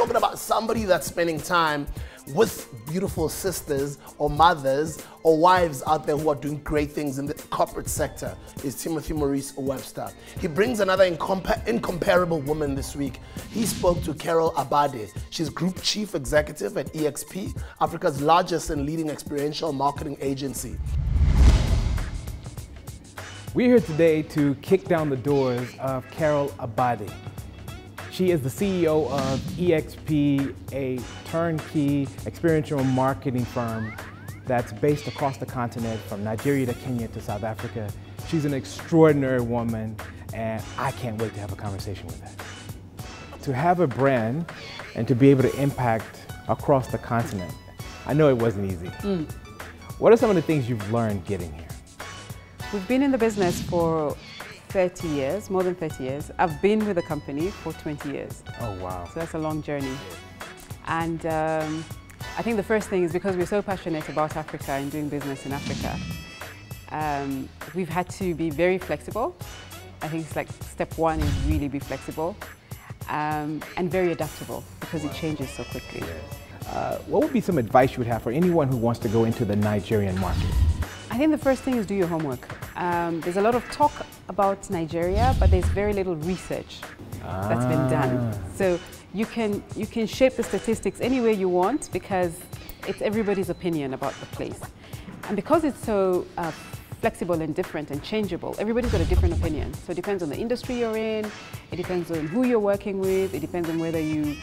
talking about somebody that's spending time with beautiful sisters or mothers or wives out there who are doing great things in the corporate sector is Timothy Maurice Webster. He brings another incomparable woman this week. He spoke to Carol Abade. She's Group Chief Executive at EXP, Africa's largest and leading experiential marketing agency. We're here today to kick down the doors of Carol Abade. She is the CEO of EXP, a turnkey experiential marketing firm that's based across the continent from Nigeria to Kenya to South Africa. She's an extraordinary woman, and I can't wait to have a conversation with her. To have a brand and to be able to impact across the continent, I know it wasn't easy. What are some of the things you've learned getting here? We've been in the business for 30 years, more than 30 years. I've been with the company for 20 years. Oh, wow. So that's a long journey. And I think the first thing is because we're so passionate about Africa and doing business in Africa, we've had to be very flexible. I think it's like step one is really be flexible and very adaptable because it changes so quickly. What would be some advice you would have for anyone who wants to go into the Nigerian market? I think the first thing is do your homework. There's a lot of talk about Nigeria, but there's very little research that's been done. So you can shape the statistics any way you want because it's everybody's opinion about the place. And because it's so flexible and different and changeable, everybody's got a different opinion. So it depends on the industry you're in, it depends on who you're working with, it depends on whether you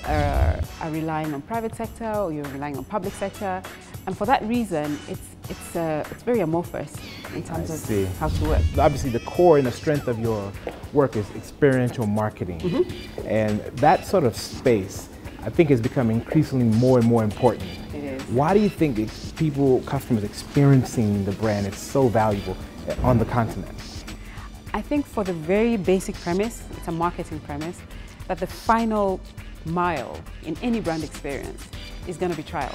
are relying on private sector or you're relying on public sector. And for that reason, it's very amorphous in terms of how to work. Obviously, the core and the strength of your work is experiential marketing. And that sort of space, I think, has become increasingly more and more important. It is. Why do you think customers experiencing the brand is so valuable on the continent? I think for the very basic premise, it's a marketing premise, that the final mile in any brand experience is going to be trial.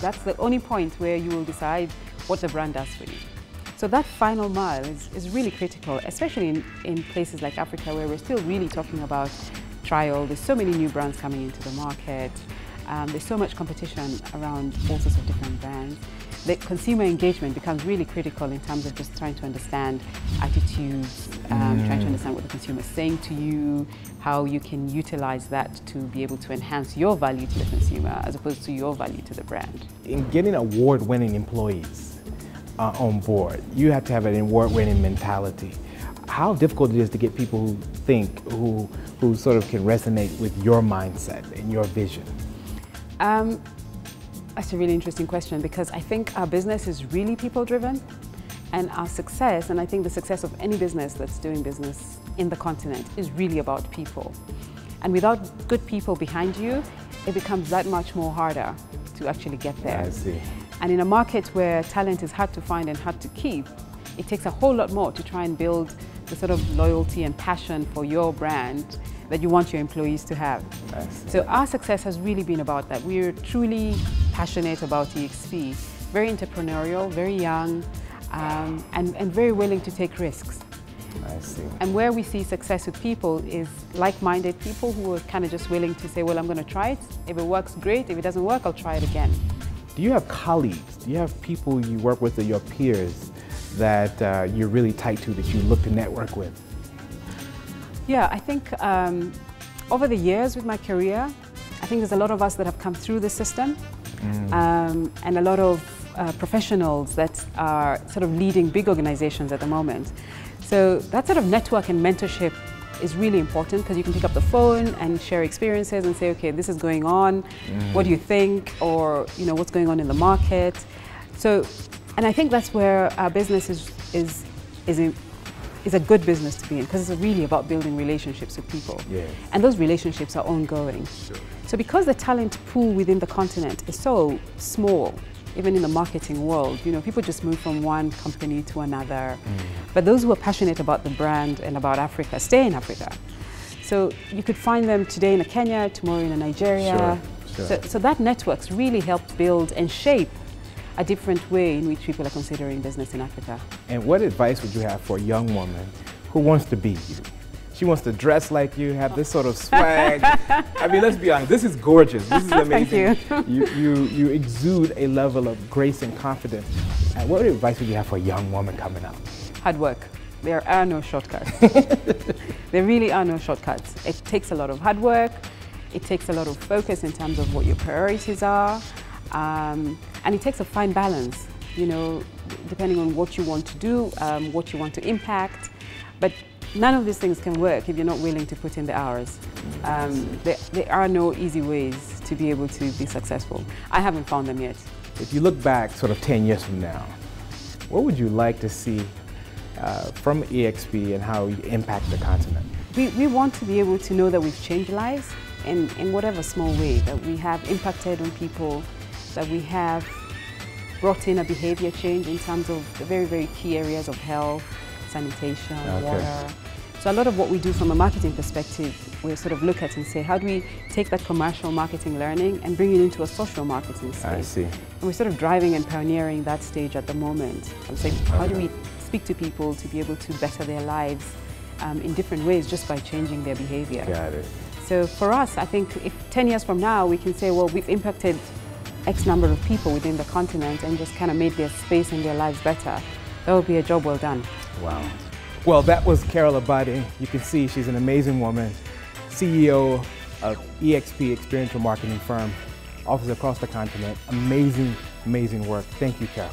That's the only point where you will decide what the brand does for you. So that final mile is really critical, especially in places like Africa where we're still really talking about trial. There's so many new brands coming into the market. There's so much competition around all sorts of different brands. The consumer engagement becomes really critical in terms of just trying to understand attitudes, trying to understand what the consumer is saying to you, how you can utilize that to be able to enhance your value to the consumer as opposed to your value to the brand. In getting award-winning employees on board, you have to have an award-winning mentality. How difficult it is to get people who think, who sort of can resonate with your mindset and your vision? That's a really interesting question because I think our business is really people-driven, and our success, and I think the success of any business that's doing business in the continent is really about people. And without good people behind you, it becomes that much more harder to actually get there. I see. And in a market where talent is hard to find and hard to keep, it takes a whole lot more to try and build the sort of loyalty and passion for your brand that you want your employees to have. So our success has really been about that. We're truly passionate about EXP, very entrepreneurial, very young, and very willing to take risks. I see. And where we see success with people is like-minded people who are kind of just willing to say, well, I'm going to try it. If it works, great. If it doesn't work, I'll try it again. Do you have colleagues? Do you have people you work with or your peers that you're really tight to, that you look to network with? Yeah, I think over the years with my career, I think there's a lot of us that have come through the system and a lot of professionals that are sort of leading big organizations at the moment. So that sort of network and mentorship is really important because you can pick up the phone and share experiences and say, okay, this is going on, what do you think? Or, you know, what's going on in the market? So, and I think that's where our business is a good business to be in because it's really about building relationships with people. Yes. And those relationships are ongoing. Sure. So because the talent pool within the continent is so small, even in the marketing world, you know, people just move from one company to another. But those who are passionate about the brand and about Africa stay in Africa. So you could find them today in a Kenya, tomorrow in a Nigeria. Sure. So that network's really helped build and shape a different way in which people are considering business in Africa. And what advice would you have for a young woman who wants to be you? She wants to dress like you, have this sort of swag. I mean, let's be honest, this is gorgeous. This is amazing. Thank you. You exude a level of grace and confidence. And what advice would you have for a young woman coming up? Hard work. There are no shortcuts. There really are no shortcuts. It takes a lot of hard work. It takes a lot of focus in terms of what your priorities are. And it takes a fine balance, you know, depending on what you want to do, what you want to impact. But none of these things can work if you're not willing to put in the hours. There are no easy ways to be able to be successful. I haven't found them yet. If you look back sort of 10 years from now, what would you like to see from EXP and how you impact the continent? We want to be able to know that we've changed lives in whatever small way, that we have impacted on people, that we have brought in a behavior change in terms of the very, very key areas of health, sanitation, water. So a lot of what we do from a marketing perspective, we sort of look at and say, how do we take that commercial marketing learning and bring it into a social marketing space? I see. And we're sort of driving and pioneering that stage at the moment. I'm saying, how do we speak to people to be able to better their lives in different ways just by changing their behavior? Got it. So for us, I think if 10 years from now, we can say, well, we've impacted X number of people within the continent and just kind of made their space and their lives better, that would be a job well done. Wow. Well, that was Carol Abade. You can see she's an amazing woman, CEO of EXP Experiential marketing firm, office across the continent. Amazing, amazing work. Thank you, Carol.